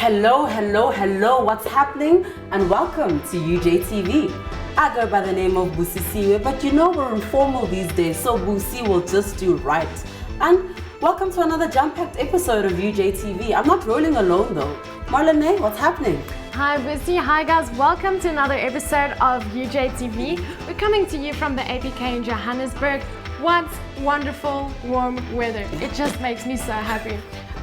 Hello, what's happening? And welcome to UJtv. I go by the name of Busisiwe, but you know we're informal these days, so Busi will just do right. And welcome to another jam-packed episode of UJtv. I'm not rolling alone though. Marlinée, what's happening? Hi Busi, hi guys, welcome to another episode of UJtv. We're coming to you from the APK in Johannesburg. What wonderful warm weather. It just makes me so happy.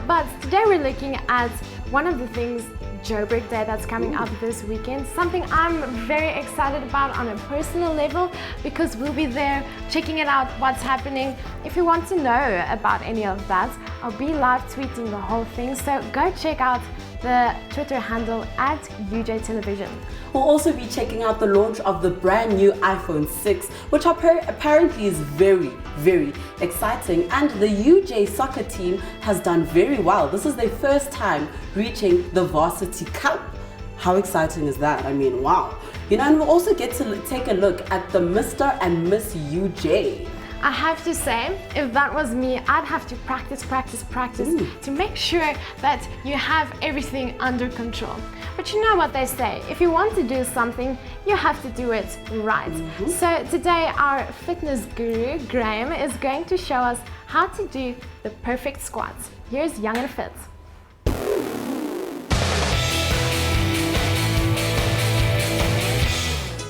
But today we're looking at one of the things, Joburg Day, that's coming up this weekend. Something I'm very excited about on a personal level because we'll be there checking it out, what's happening. If you want to know about any of that, I'll be live tweeting the whole thing. So go check out the Twitter handle at UJ Television. We'll also be checking out the launch of the brand new iPhone 6, which apparently is very exciting. And the UJ soccer team has done very well. This is their first time reaching the Varsity Cup. How exciting is that? I mean, wow. You know, and we'll also get to take a look at the Mr. and Miss UJ. I have to say, if that was me, I'd have to practice to make sure that you have everything under control. But you know what they say, if you want to do something, you have to do it right. So today our fitness guru, Graham, is going to show us how to do the perfect squats. Here's Young and Fit.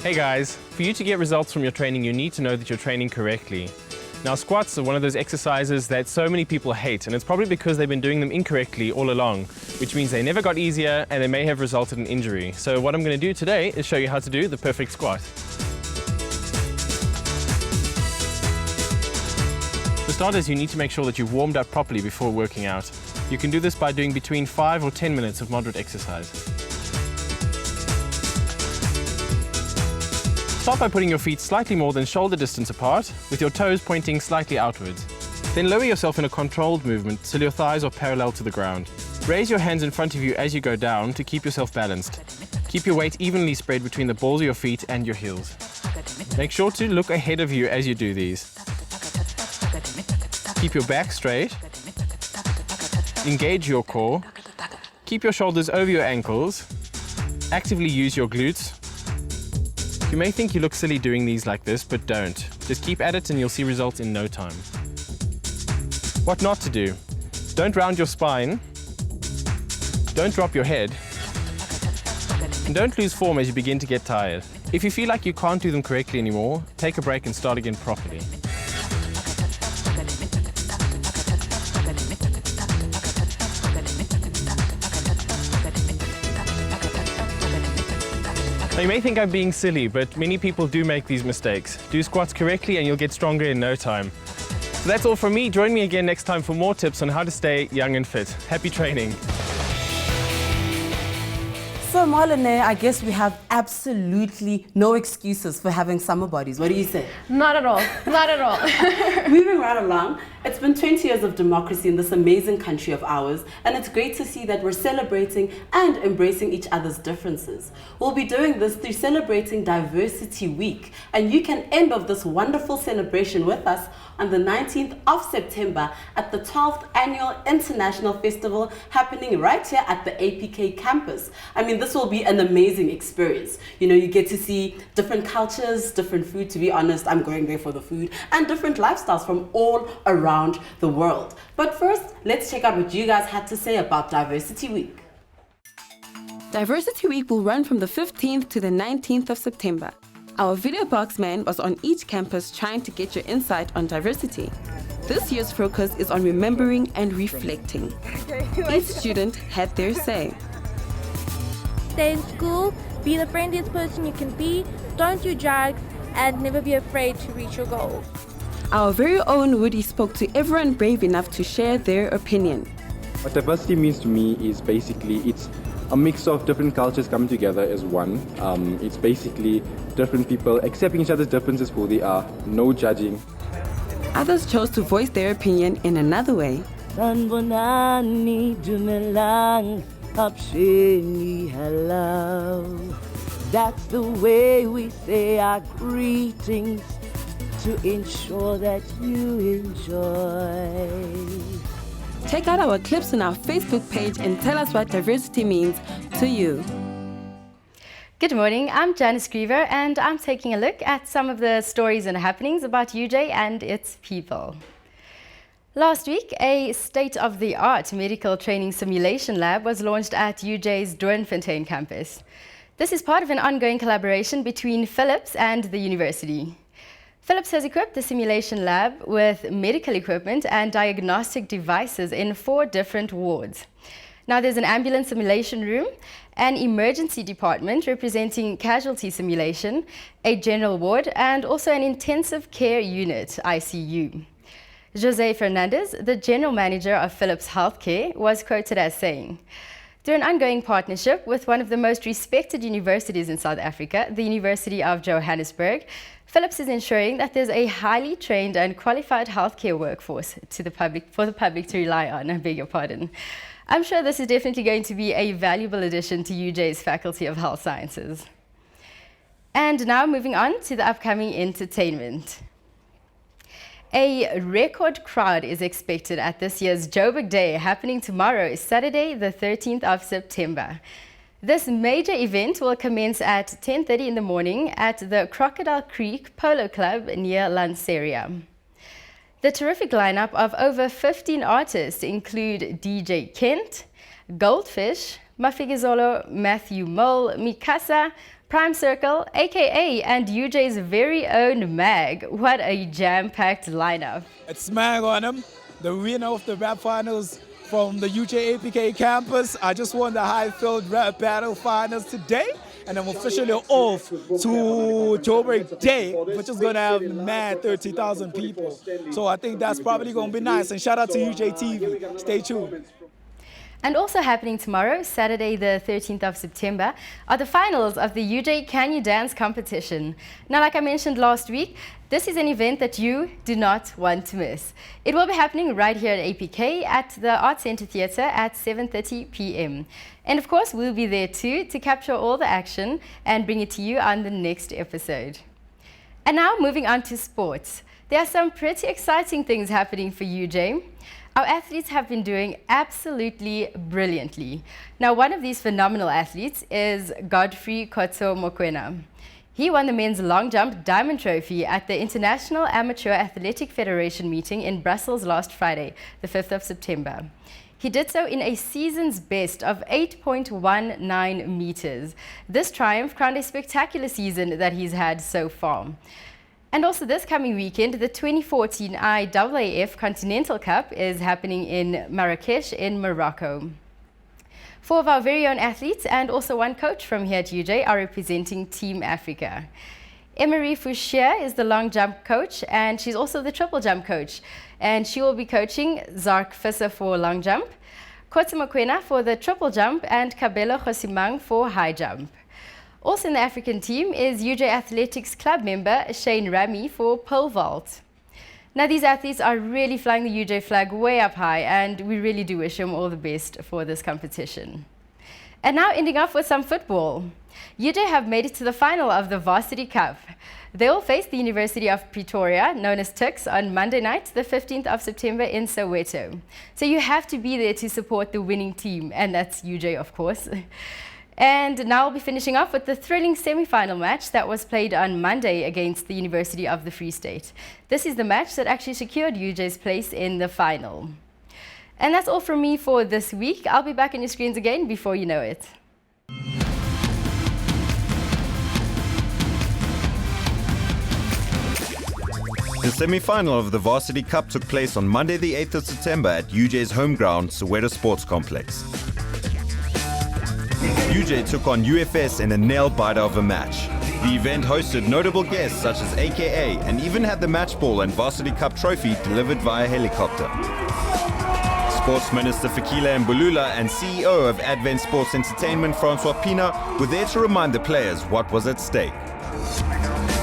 Hey guys, for you to get results from your training, you need to know that you're training correctly. Now, squats are one of those exercises that so many people hate, and it's probably because they've been doing them incorrectly all along, which means they never got easier and they may have resulted in injury. So what I'm going to do today is show you how to do the perfect squat. For starters, you need to make sure that you've warmed up properly before working out. You can do this by doing between 5 or 10 minutes of moderate exercise. Start by putting your feet slightly more than shoulder distance apart, with your toes pointing slightly outwards. Then lower yourself in a controlled movement till your thighs are parallel to the ground. Raise your hands in front of you as you go down to keep yourself balanced. Keep your weight evenly spread between the balls of your feet and your heels. Make sure to look ahead of you as you do these. Keep your back straight. Engage your core. Keep your shoulders over your ankles. Actively use your glutes. You may think you look silly doing these like this, but don't. Just keep at it and you'll see results in no time. What not to do? Don't round your spine. Don't drop your head. And don't lose form as you begin to get tired. If you feel like you can't do them correctly anymore, take a break and start again properly. Now, you may think I'm being silly, but many people do make these mistakes. Do squats correctly and you'll get stronger in no time. So that's all from me. Join me again next time for more tips on how to stay young and fit. Happy training. So Marlinée, I guess we have absolutely no excuses for having summer bodies. What do you say? Not at all, not at all. Moving right along, it's been 20 years of democracy in this amazing country of ours, and it's great to see that we're celebrating and embracing each other's differences. We'll be doing this through celebrating Diversity Week, and you can end of this wonderful celebration with us on the 19th of September at the 12th Annual International Festival happening right here at the APK campus. I mean, this will be an amazing experience. You know, you get to see different cultures, different food. To be honest, I'm going there for the food, and different lifestyles from all around the world. But first, let's check out what you guys had to say about Diversity Week. Diversity Week will run from the 15th to the 19th of September. Our video box man was on each campus trying to get your insight on diversity. This year's focus is on remembering and reflecting. Each student had their say. Stay in school, be the friendliest person you can be, don't do drugs, and never be afraid to reach your goals. Our very own Woody spoke to everyone brave enough to share their opinion. What diversity means to me is basically it's a mix of different cultures coming together as one. It's basically different people accepting each other's differences for who they are, no judging. Others chose to voice their opinion in another way. Sanbonani dumelang apsheni hello. That's the way we say our greetings to ensure that you enjoy. Check out our clips on our Facebook page and tell us what diversity means to you. Good morning, I'm Janice Griever and I'm taking a look at some of the stories and happenings about UJ and its people. Last week, a state-of-the-art medical training simulation lab was launched at UJ's Doornfontein campus. This is part of an ongoing collaboration between Philips and the university. Philips has equipped the simulation lab with medical equipment and diagnostic devices in 4 different wards. Now there's an ambulance simulation room, an emergency department representing casualty simulation, a general ward, and also an intensive care unit, ICU. Jose Fernandez, the general manager of Philips Healthcare, was quoted as saying, "Through an ongoing partnership with one of the most respected universities in South Africa, the University of Johannesburg, Philips is ensuring that there's a highly trained and qualified healthcare workforce for the public to rely on. I beg your pardon. I'm sure this is definitely going to be a valuable addition to UJ's Faculty of Health Sciences." And now moving on to the upcoming entertainment. A record crowd is expected at this year's Joburg Day, happening tomorrow, Saturday, the 13th of September. This major event will commence at 10:30 in the morning at the Crocodile Creek Polo Club near Lanseria. The terrific lineup of over 15 artists include DJ Kent, Goldfish, Mafigizolo, Matthew Mole, Mikasa, Prime Circle, aka and UJ's very own Mag. What a jam-packed lineup. It's Mag on him, the winner of the rap finals from the UJ APK campus. I just won the Highfield Rap Battle Finals today, and I'm officially off to Joburg Day, which is going to have mad 30,000 people. So I think that's probably going to be nice. And shout out to UJtv. Stay tuned. And also happening tomorrow, Saturday the 13th of September, are the finals of the UJ Can You Dance competition. Now, like I mentioned last week, this is an event that you do not want to miss. It will be happening right here at APK at the Arts Centre Theatre at 7:30 p.m. And of course, we'll be there too to capture all the action and bring it to you on the next episode. And now moving on to sports. There are some pretty exciting things happening for UJ. Our athletes have been doing absolutely brilliantly. Now, one of these phenomenal athletes is Godfrey Kotso Mokoena. He won the men's long jump diamond trophy at the International Amateur Athletic Federation meeting in Brussels last Friday, the 5th of September. He did so in a season's best of 8.19 meters. This triumph crowned a spectacular season that he's had so far. And also this coming weekend, the 2014 IAAF Continental Cup is happening in Marrakesh in Morocco. 4 of our very own athletes and also one coach from here at UJ are representing Team Africa. Emery Fouché is the long jump coach, and she's also the triple jump coach. And she will be coaching Zark Visser for long jump, Kotso Mokoena for the triple jump, and Kabelo Khosimang for high jump. Also in the African team is UJ Athletics club member Shane Rami for pole vault. Now these athletes are really flying the UJ flag way up high, and we really do wish them all the best for this competition. And now ending off with some football. UJ have made it to the final of the Varsity Cup. They will face the University of Pretoria, known as Tuks, on Monday night, the 15th of September in Soweto. So you have to be there to support the winning team, and that's UJ, of course. And now we'll be finishing off with the thrilling semi-final match that was played on Monday against the University of the Free State. This is the match that actually secured UJ's place in the final. And that's all from me for this week. I'll be back on your screens again before you know it. The semi-final of the Varsity Cup took place on Monday the 8th of September at UJ's home ground, Soweto Sports Complex. UJ took on UFS in a nail-biter of a match. The event hosted notable guests such as AKA and even had the match ball and Varsity Cup trophy delivered via helicopter. Sports Minister Fikile Mbulula and CEO of Advent Sports Entertainment Francois Pina were there to remind the players what was at stake.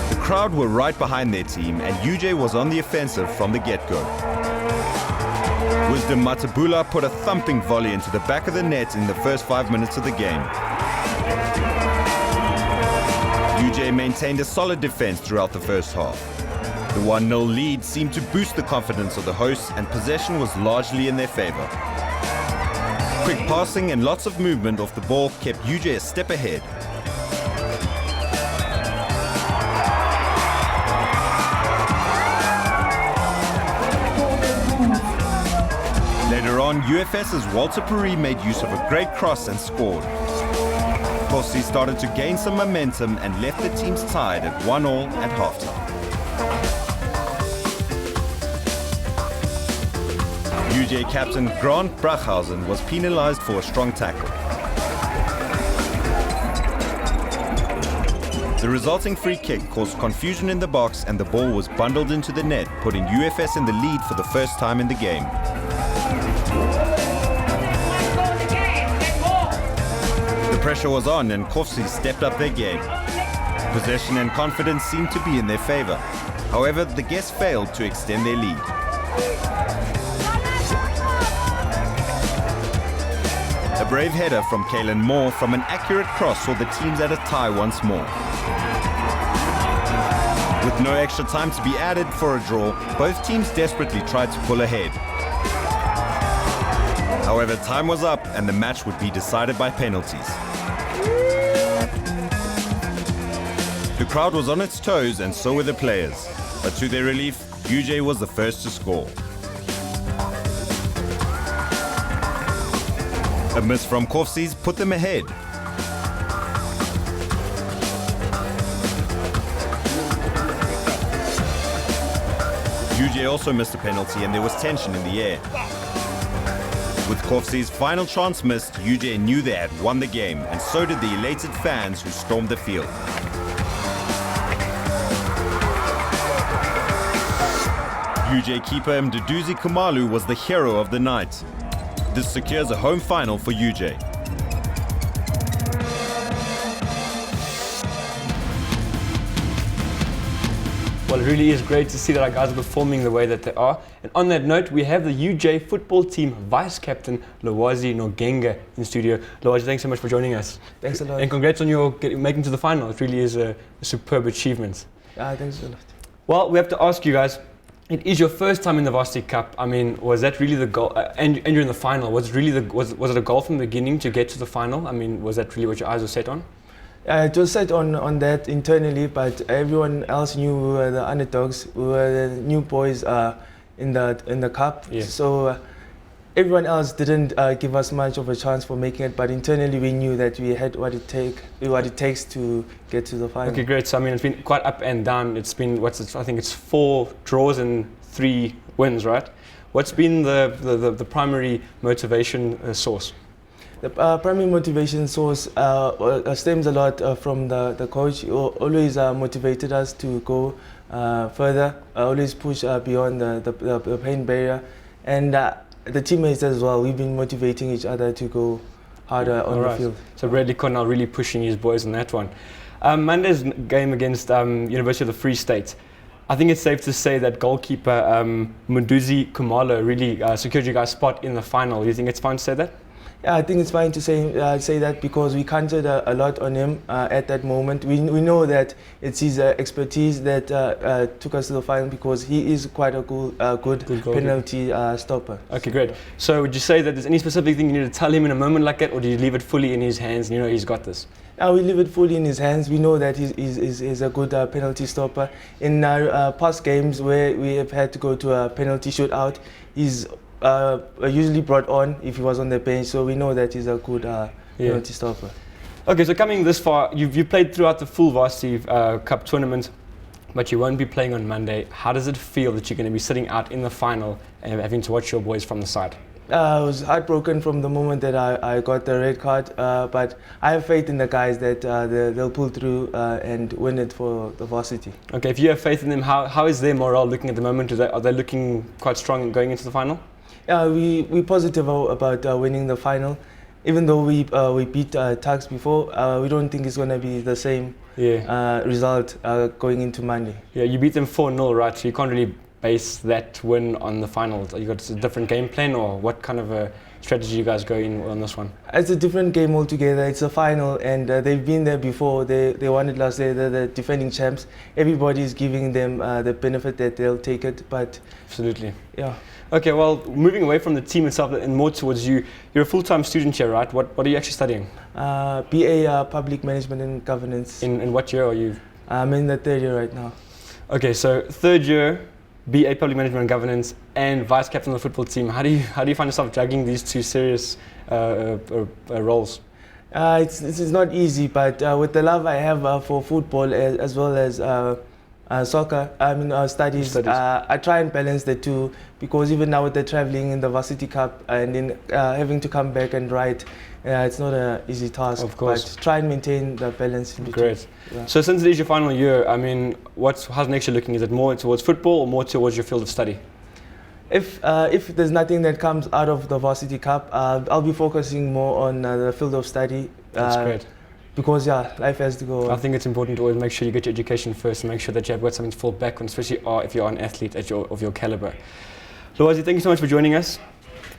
The crowd were right behind their team and UJ was on the offensive from the get-go. Wisdom Matabula put a thumping volley into the back of the net in the first 5 minutes of the game. UJ maintained a solid defense throughout the first half. The 1-0 lead seemed to boost the confidence of the hosts, and possession was largely in their favour. Quick passing and lots of movement off the ball kept UJ a step ahead. Later on, UFS's Walter Puri made use of a great cross and scored. Khanyile started to gain some momentum and left the teams tied at 1-1 at halftime. UJ captain Grant Brachhausen was penalised for a strong tackle. The resulting free kick caused confusion in the box and the ball was bundled into the net, putting UFS in the lead for the first time in the game. The pressure was on and Khanyile stepped up their game. Possession and confidence seemed to be in their favour. However, the guests failed to extend their lead. A brave header from Kalen Moore from an accurate cross saw the teams at a tie once more. With no extra time to be added for a draw, both teams desperately tried to pull ahead. However, time was up and the match would be decided by penalties. The crowd was on its toes and so were the players. But to their relief, UJ was the first to score. A miss from Khanyile put them ahead. UJ also missed a penalty and there was tension in the air. With Khanyle's final chance missed, UJ knew they had won the game, and so did the elated fans who stormed the field. UJ keeper Mduduzi Kumalu was the hero of the night. This secures a home final for UJ. Well, it really is great to see that our guys are performing the way that they are. And on that note, we have the UJ football team vice-captain, Lwazi Nogenga, in studio. Lwazi, thanks so much for joining us. Thanks a lot. And congrats on your making to the final. It really is a superb achievement. Thanks a lot. Well, we have to ask you guys, it is your first time in the Varsity Cup. I mean, was that really the goal? And you're in the final. Was it really was it a goal from the beginning to get to the final? I mean, was that really what your eyes were set on? It was set on that internally, but everyone else knew we were the underdogs. We were the new boys in the cup. Yeah. So everyone else didn't give us much of a chance for making it, but internally we knew that we had what it takes to get to the final. Okay, great. So I mean, it's been quite up and down. It's been I think it's 4 draws and 3 wins, right? What's been the primary motivation source? The primary motivation source stems a lot from the coach. He always motivated us to go further, always push beyond the pain barrier. And the teammates as well, we've been motivating each other to go harder on the field. So Bradley Cornell really pushing his boys on that one. Monday's game against University of the Free State. I think it's safe to say that goalkeeper Mduduzi Kumalu really secured you guys' spot in the final. Do you think it's fine to say that? Yeah, I think it's fine to say that because we counted a lot on him at that moment. We know that it's his expertise that took us to the final because he is quite a good penalty stopper. Okay, great. So would you say that there's any specific thing you need to tell him in a moment like that, or do you leave it fully in his hands and you know he's got this? We leave it fully in his hands. We know that he's a good penalty stopper. In our past games where we have had to go to a penalty shootout, he's usually brought on if he was on the bench, so we know that he's a good penalty stopper. Okay, so coming this far, you've played throughout the full Varsity Cup tournament, but you won't be playing on Monday. How does it feel that you're going to be sitting out in the final and having to watch your boys from the side? I was heartbroken from the moment that I got the red card, but I have faith in the guys that they'll pull through and win it for the varsity. Okay, if you have faith in them, how is their morale looking at the moment? Are they looking quite strong going into the final? Yeah, we're positive about winning the final. Even though we beat Tuks before, we don't think it's going to be the same result going into Monday. Yeah, you beat them 4-0, right? So you can't really base that win on the finals? Are you got a different game plan, or what kind of a strategy you guys go in on this one? It's a different game altogether. It's a final, and they've been there before. They won it last year. They're the defending champs. Everybody's giving them the benefit that they'll take it, but... Absolutely. Yeah. Okay, well, moving away from the team itself and more towards you, you're a full-time student here, right? What are you actually studying? BA Public Management and Governance. In what year are you? I'm in the third year right now. Okay, so third year, BA Public Management and Governance, and vice captain of the football team. How do you find yourself juggling these two serious roles? It's not easy, but with the love I have for football as well as soccer, studies. I try and balance the two, because even now with the traveling in the Varsity Cup and then having to come back and write, it's not an easy task. Of course. But try and maintain the balance in between. Great. Yeah. So since it is your final year, I mean, how's next year looking? Is it more towards football or more towards your field of study? If there's nothing that comes out of the Varsity Cup, I'll be focusing more on the field of study. That's great. Because life has to go on. I think it's important to always make sure you get your education first and make sure that you have got something to fall back on, especially if you're an athlete of your caliber. Loazi, thank you so much for joining us.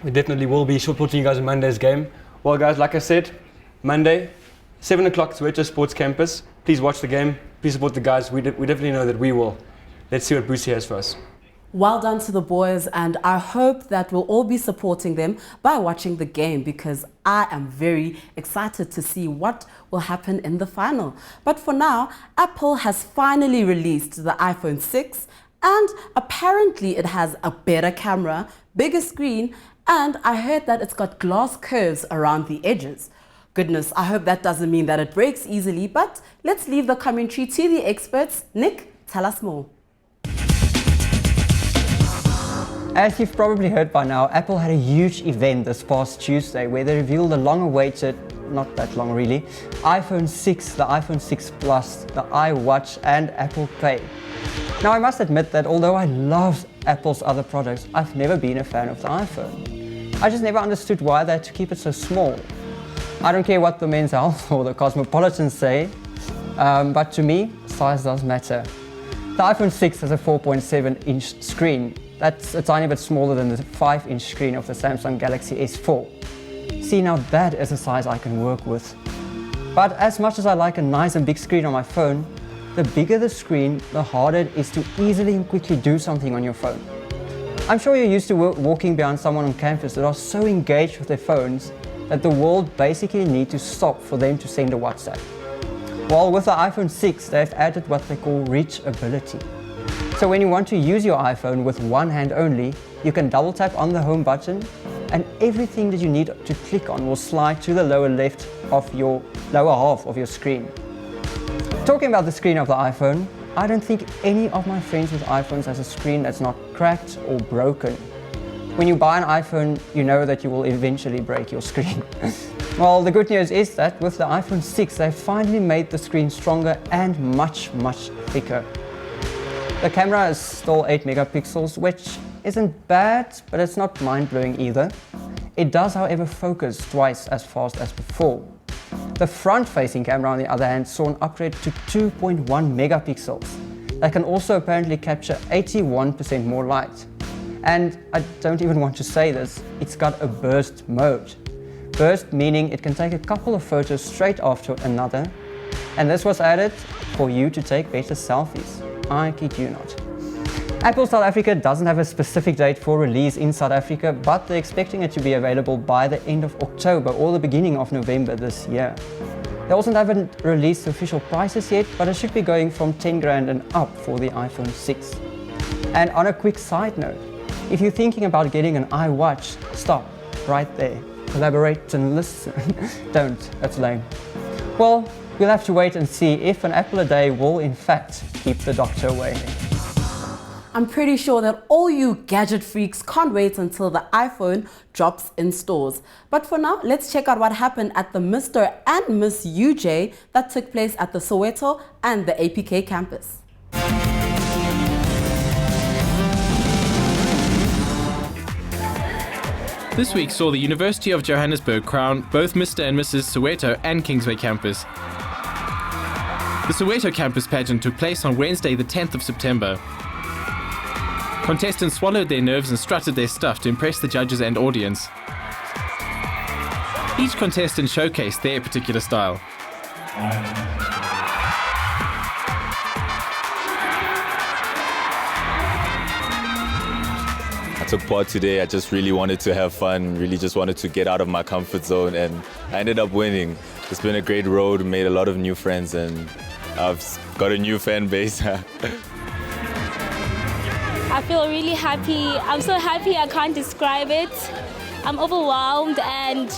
We definitely will be supporting you guys in Monday's game. Well, guys, like I said, Monday, 7 o'clock, Soweto Sports Campus. Please watch the game. Please support the guys. We definitely know that we will. Let's see what Busisiwe has for us. Well done to the boys, and I hope that we'll all be supporting them by watching the game, because I am very excited to see what will happen in the final. But for now, Apple has finally released the iPhone 6, and apparently it has a better camera, bigger screen, and I heard that it's got glass curves around the edges. Goodness, I hope that doesn't mean that it breaks easily, but let's leave the commentary to the experts. Nick, tell us more. As you've probably heard by now, Apple had a huge event this past Tuesday where they revealed the long-awaited, not that long really, iPhone 6, the iPhone 6 Plus, the iWatch and Apple Pay. Now I must admit that although I love Apple's other products, I've never been a fan of the iPhone. I just never understood why they had to keep it so small. I don't care what the Men's Health or the Cosmopolitan say, but to me, size does matter. The iPhone 6 has a 4.7-inch screen. That's a tiny bit smaller than the 5-inch screen of the Samsung Galaxy S4. See, now that is a size I can work with. But as much as I like a nice and big screen on my phone, the bigger the screen, the harder it is to easily and quickly do something on your phone. I'm sure you're used to walking behind someone on campus that are so engaged with their phones that the world basically needs to stop for them to send a WhatsApp. Well, with the iPhone 6, they've added what they call reachability. So when you want to use your iPhone with one hand only, you can double tap on the home button and everything that you need to click on will slide to the lower left of your lower half of your screen. Talking about the screen of the iPhone, I don't think any of my friends with iPhones has a screen that's not cracked or broken. When you buy an iPhone, you know that you will eventually break your screen. Well, the good news is that with the iPhone 6, they've finally made the screen stronger and much, much thicker. The camera is still 8 megapixels, which isn't bad, but it's not mind-blowing either. It does, however, focus twice as fast as before. The front-facing camera, on the other hand, saw an upgrade to 2.1 megapixels. That can also apparently capture 81% more light. And I don't even want to say this, it's got a burst mode. Burst meaning it can take a couple of photos straight after another, and this was added for you to take better selfies. I kid you not. Apple South Africa doesn't have a specific date for release in South Africa, but they're expecting it to be available by the end of October or the beginning of November this year. They also haven't released official prices yet, but it should be going from 10 grand and up for the iPhone 6. And on a quick side note, if you're thinking about getting an iWatch, stop right there. Collaborate and listen. Don't, that's lame. Well, we'll have to wait and see if an apple a day will in fact keep the doctor away. I'm pretty sure that all you gadget freaks can't wait until the iPhone drops in stores. But for now, let's check out what happened at the Mr. and Miss UJ that took place at the Soweto and the APK campus. This week saw the University of Johannesburg crown both Mr. and Mrs. Soweto and Kingsway campus. The Soweto campus pageant took place on Wednesday, the 10th of September. Contestants swallowed their nerves and strutted their stuff to impress the judges and audience. Each contestant showcased their particular style. I took part today. I just really wanted to have fun, really just wanted to get out of my comfort zone, and I ended up winning. It's been a great road, made a lot of new friends, and I've got a new fan base. I feel really happy. I'm so happy I can't describe it. I'm overwhelmed and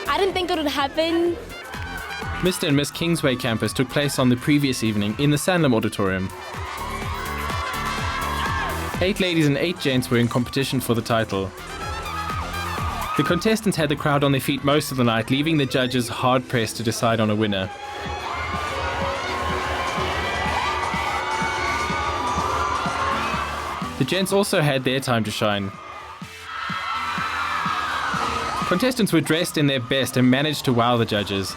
I didn't think it would happen. Mr. and Miss Kingsway campus took place on the previous evening in the Sanlam Auditorium. 8 ladies and 8 gents were in competition for the title. The contestants had the crowd on their feet most of the night, leaving the judges hard-pressed to decide on a winner. The gents also had their time to shine. Contestants were dressed in their best and managed to wow the judges.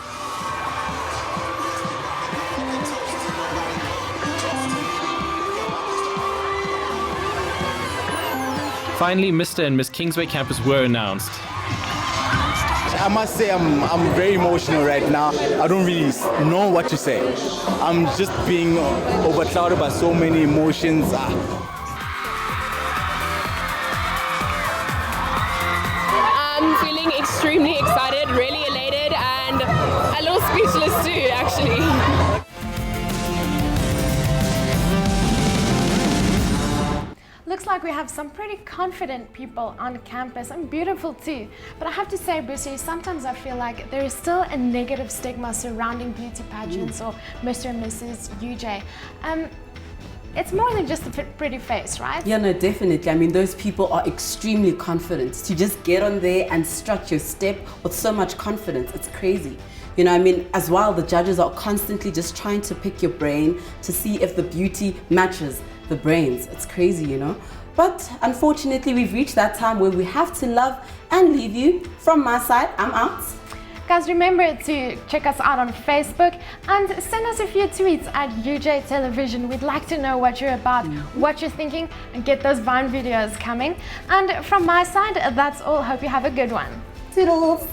Finally, Mr. and Miss Kingsway campus were announced. I must say I'm very emotional right now. I don't really know what to say. I'm just being overclouded by so many emotions. I'm feeling extremely excited, really elated, and a little speechless too, actually. Looks like we have some pretty confident people on campus and beautiful too. But I have to say, Busi, sometimes I feel like there is still a negative stigma surrounding beauty pageants or Mr. and Mrs. UJ. It's more than just a pretty face, right? Yeah, no, definitely. I mean, those people are extremely confident. To just get on there and strut your step with so much confidence, it's crazy. You know, I mean, as well, the judges are constantly just trying to pick your brain to see if the beauty matches the brains. It's crazy, you know. But unfortunately, we've reached that time where we have to love and leave you. From my side, I'm out. Guys, remember to check us out on Facebook and send us a few tweets at UJ Television. We'd like to know what you're about, what you're thinking, and get those Vine videos coming. And from my side, that's all. Hope you have a good one. Toodles.